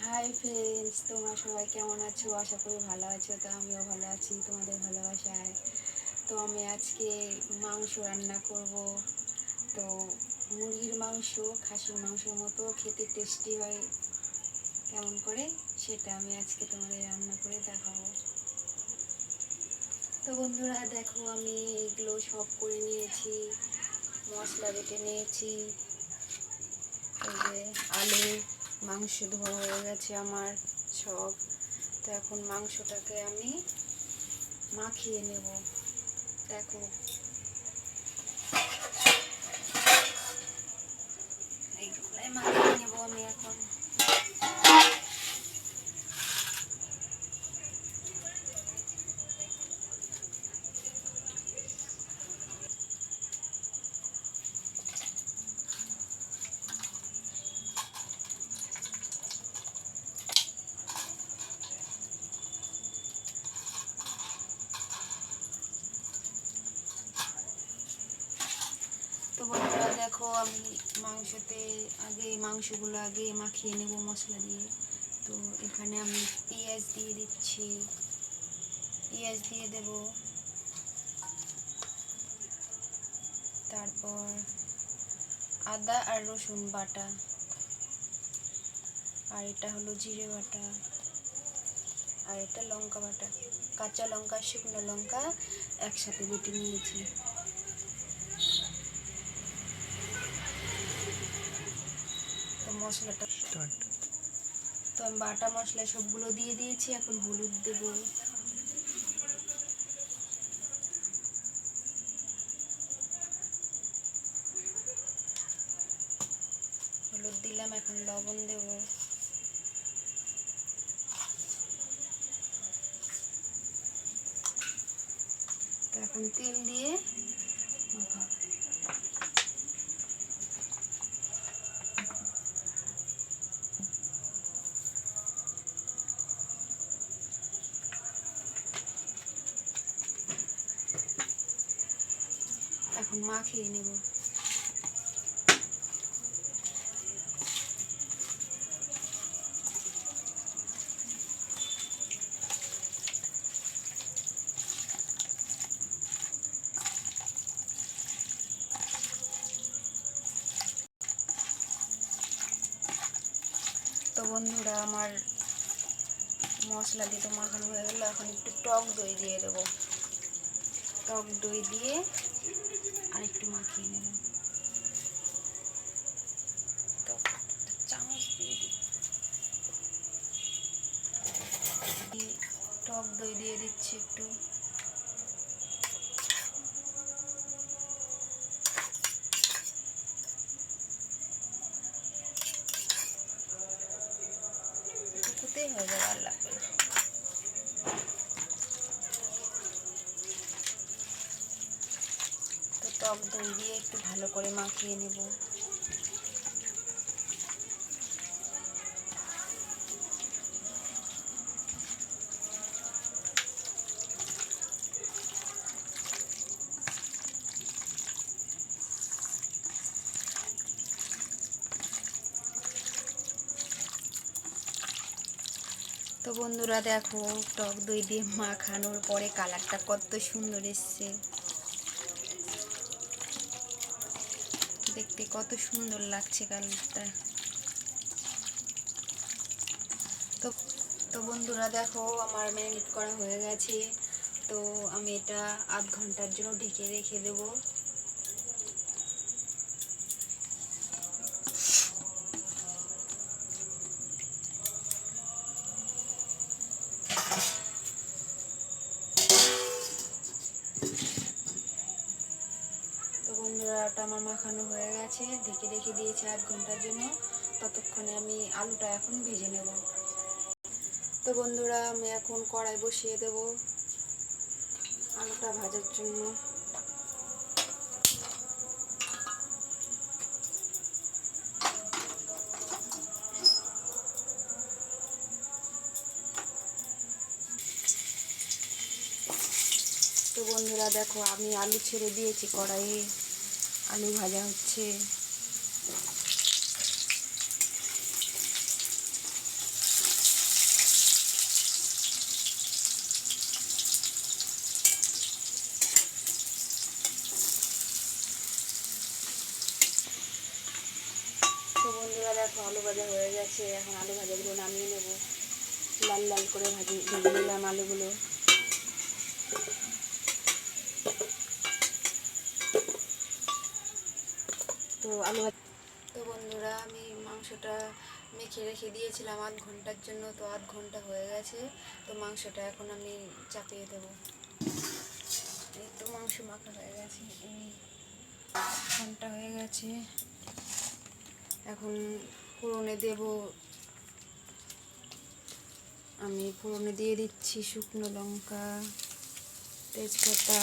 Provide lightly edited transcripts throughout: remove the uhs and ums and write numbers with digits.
Hi friends, তোমরা সবাই কেমন আছো? আশা করি ভালো আছো। তো আমিও ভালো আছি তোমাদের ভালোবাসায়। তো আমি আজকে মাংস রান্না করব। তো মুরগির মাংস খাসির মাংসের মতো খেতে টেস্টি হয় কেমন করে, সেটা আমি আজকে তোমাদের রান্না করে দেখাবো। তো বন্ধুরা দেখো, আমি এগুলো সব করে নিয়েছি, মশলা বেটে নিয়েছি। এই যে আলু, মাংস ধোয়া হয়ে গেছে আমার সব। তো এখন মাংসটাকে আমি মাখিয়ে নেব। দেখো এইগুলাই মাখিয়ে নেব আমি এখন। তো বন্ধুরা দেখো, আমি মাংসগুলো আগে মাখিয়ে নেব মশলা দিয়ে। তো এখানে আমি পেঁয়াজ দিয়ে দিচ্ছি, পেঁয়াজ দিয়ে দেব। তারপর আদা আর রসুন বাটা, আর এটা হলো জিরে বাটা, আর এটা লঙ্কা বাটা। কাঁচা লঙ্কা শুকনো লঙ্কা একসাথে বেটে নিয়েছি। তো মশলাটা স্টার্ট। তো আমি বাটা মশলা সবগুলো দিয়ে দিয়েছি। এখন হলুদ দেব, হলুদ দিলাম। এখন লবণ দেব, তো এখন তেল দিয়ে মাখাবো। এখন মাখিয়ে নেব। তো বন্ধুরা, আমার মশলা দিয়ে তো মাখানো হয়ে গেল। এখন একটু টক দই দিয়ে দেবো। টক দই দিয়ে আর একটু মাখিয়ে নেব। তো চামচ দিয়ে দিই, টক দই দিয়ে দিচ্ছি একটু। এটুকুতেই হয়ে যাবে, আর লাগবে না। তো টক দই দিয়ে একটু ভালো করে মাখিয়ে নেব। তো বন্ধুরা দেখো, টক দই দিয়ে মাখানোর পরে কালারটা কত সুন্দর এসছে, দেখতে কত সুন্দর লাগছে কালারটা। তো তো বন্ধুরা দেখো, আমার ম্যারিনেট করা হয়ে গেছে। তো আমি এটা আধ ঘন্টার জন্য ঢেকে রেখে দেব। তো বন্ধুরা, ওটা আমার মাখানো হয়ে গেছে, ঢেকে রেখে দিয়েছি আধ ঘন্টার জন্য। ততক্ষণে আমি আলুটা এখন ভেজে নেব। তো বন্ধুরা, আমি এখন কড়াই বসিয়ে দেব আলুটা ভাজার জন্য। তো বন্ধুরা দেখো, আমি আলু ছেড়ে দিয়েছি কড়াইয়ে, আলু ভাজা হচ্ছে। হয়ে গেছে। এখন আলু ভাজাগুলো নামিয়ে নেব। লাল লাল করে ভেজে নিলাম আলুগুলো। তো তো বন্ধুরা, আমি মাংসটা মেখে রেখে দিয়েছিলাম আধ ঘন্টার জন্য। তো আধ ঘন্টা হয়ে গেছে। তো মাংসটা এখন আমি চাপিয়ে দেবো। এই তো মাংস মাখা হয়ে গেছে, এই ঘন্টা হয়ে গেছে। এখন ফোড়নে দেব। আমি ফোড়নে দিয়ে দিচ্ছি শুকনো লঙ্কা, তেজপাতা,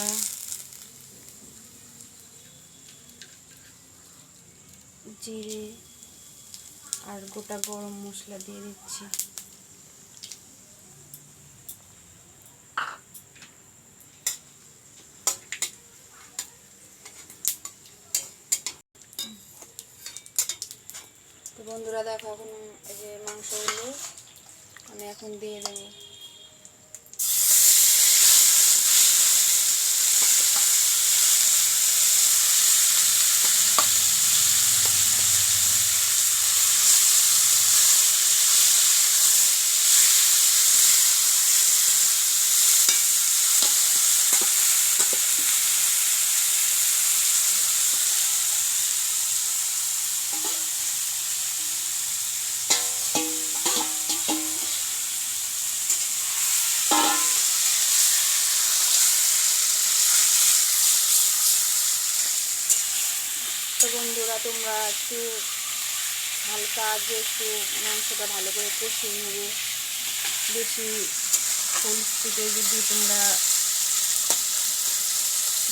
জিরে আর গোটা গরম মশলা দিয়ে দিচ্ছি। তো বন্ধুরা দেখো, এখন এই যে মাংসগুলো আমি এখন দিয়ে দেবো। তো বন্ধুরা, তোমরা একটু হালকা আগে একটু মাংসটা ভালো করে কষিয়ে নেবে। বেশি ফুল স্পিডে যদি তোমরা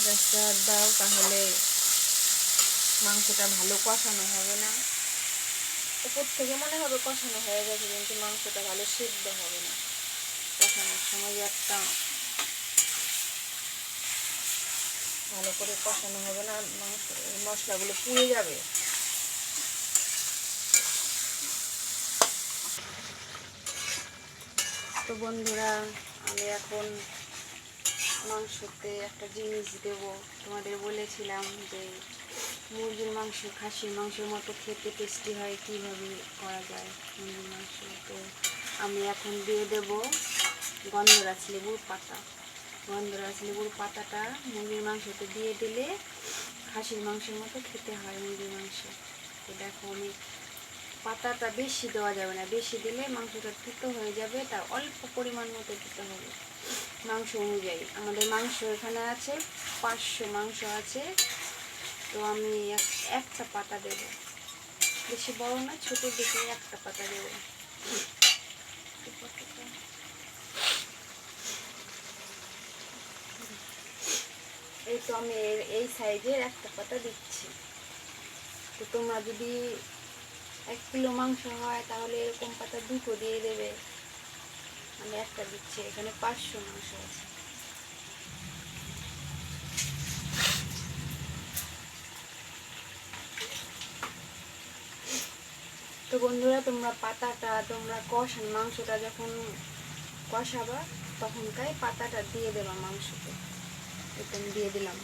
গ্যাসটা দাও তাহলে মাংসটা ভালো কষানো হবে না। উপর থেকে মনে হবে কষানো হয়ে গেছে, কিন্তু মাংসটা ভালো সিদ্ধ হবে না। কষানোর সময় একটা ভালো করে কষানো হবে না, মাংস মশলাগুলো পুড়ে যাবে। তো বন্ধুরা, আমি এখন মাংসতে একটা জিনিস দেব। তোমাদের বলেছিলাম যে মুরগির মাংস খাসির মাংসের মতো খেতে টেস্টি হয়, কীভাবে করা যায় মুরগির মাংস। তো আমি এখন দিয়ে দেব গন্ধরাজ লেবুর পাতা। গন্ধরাজ লেবুর পাতাটা মুরগির মাংসতে দিয়ে দিলে খাসির মাংসের মতো খেতে হয় মুরগির মাংস। তো দেখো, আমি পাতাটা বেশি দেওয়া যাবে না, বেশি দিলে মাংসটা তিতো হয়ে যাবে। তার অল্প পরিমাণ মতো দিতে হবে মাংস অনুযায়ী। আমাদের মাংস এখানে আছে 500 মাংস আছে। তো আমি একটা পাতা দেব, বেশি বড় না, ছোট দেখে একটা পাতা দেব। এই তো আমি এই সাইজের একটা পাতা দিচ্ছি। তো তোমরা যদি 1 কিলো মাংস হয় তাহলে এরকম পাতা 2টো দিয়ে দেবে। আমি একটা দিচ্ছি, এখানে 500 মাংস আছে। তো বন্ধুরা, তোমরা পাতাটা তোমরা মাংসটা যখন কষাবা তখনকার পাতাটা দিয়ে দেবা মাংসতে। এটা আমি দিয়ে দিলাম।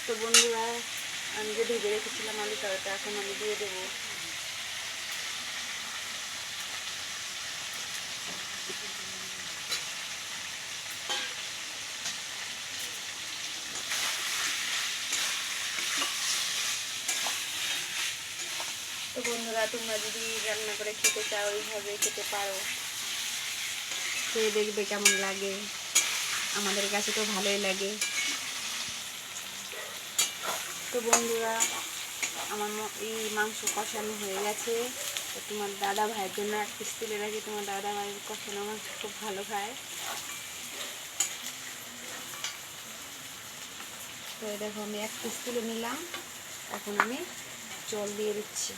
তো বন্ধুরা, আমি যে ভেজে রেখেছিলাম আলুটা, ওটা এখন আমি দিয়ে দেবো। তো বন্ধুরা, তোমরা যদি রান্না করে খেতে চাও এইভাবে খেতে পারো, খেয়ে দেখবে কেমন লাগে। আমাদের কাছে তো ভালোই লাগে। তো বন্ধুরা, আমার এই মাংস কষানো হয়ে গেছে। তো তোমার দাদা ভাইয়ের জন্য এক পিস তুলে রাখি। তোমার দাদা ভাইয়ের কষানো মাংস খুব ভালো খায়। তো দেখো, আমি এক পিস তুলে নিলাম। এখন আমি জল দিয়ে দিচ্ছি।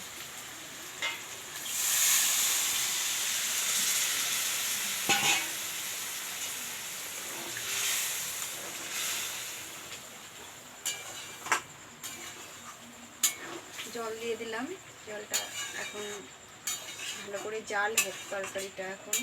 জল দিয়ে দিলাম। জলটা এখন ভালো করে জাল হোক তরকারিটা। এখন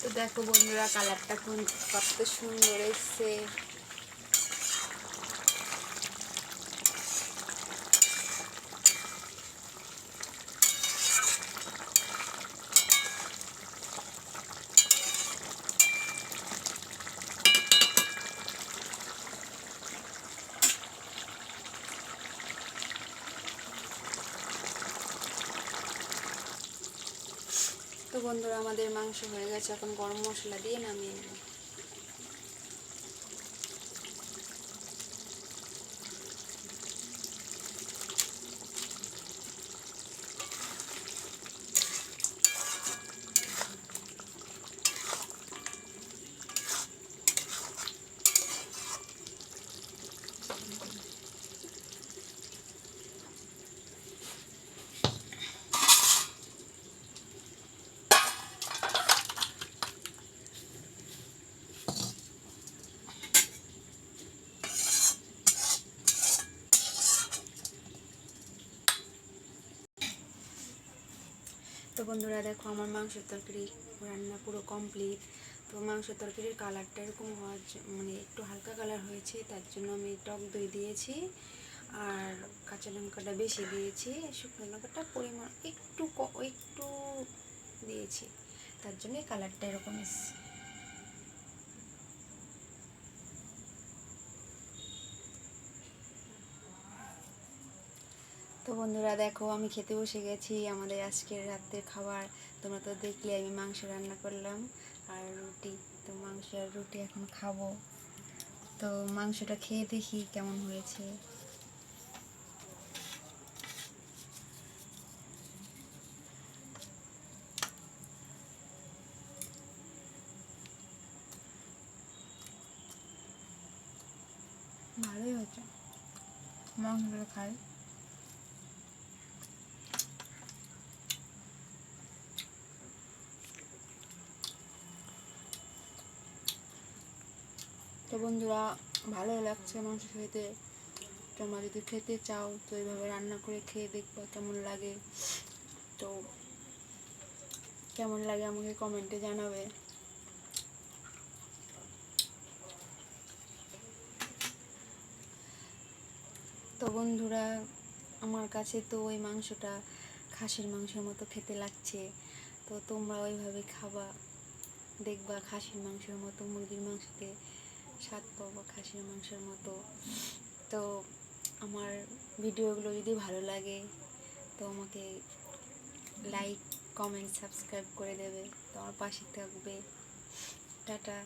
তো দেখো বন্ধুরা, কালারটা কত সুন্দর এসছে। তো বন্ধুরা, আমাদের মাংস হয়ে গেছে, এখন গরম মশলা দিয়ে নামিয়ে নেব। তো বন্ধুরা দেখো, আমার মাংসের তরকারি রান্না পুরো কমপ্লিট। তো মাংসের তরকারির কালারটা এরকম হওয়ার মানে একটু হালকা কালার হয়েছে, তার জন্য আমি টক দই দিয়েছি আর কাঁচা লঙ্কাটা বেশি দিয়েছি, শুকনো লঙ্কাটা পরিমাণ একটু দিয়েছি, তার জন্যই কালারটা এরকম এসেছে। তো বন্ধুরা দেখো, আমি খেতে বসে গেছি আমাদের আজকের রাতের খাবার। তোমরা তো দেখলে আমি মাংস রান্না করলাম আর রুটি। তো মাংস আর রুটি এখন খাবো। তো মাংসটা খেয়ে দেখি কেমন হয়েছে। ভালোই হয়েছে, মাংসটা খাই। তো বন্ধুরা, ভালোই লাগছে মাংস খেতে। তোমরা যদি খেতে চাও তো এইভাবে রান্না করে খেয়ে দেখবা কেমন লাগে। তো কেমন লাগে আমাকে কমেন্টে জানাবে। তো বন্ধুরা, আমার কাছে তো ওই মাংসটা খাসির মাংসের মতো খেতে লাগছে। তো তোমরা ওইভাবে খাবা, দেখবা খাসির মাংসের মতো, মুরগির মাংসতে স্বাদ পাবো খাসির মাংসের মতো। তো আমার ভিডিওগুলো যদি ভালো লাগে তো আমাকে লাইক, কমেন্ট, সাবস্ক্রাইব করে দেবে। তো আমার পাশে থাকবে। টাটা।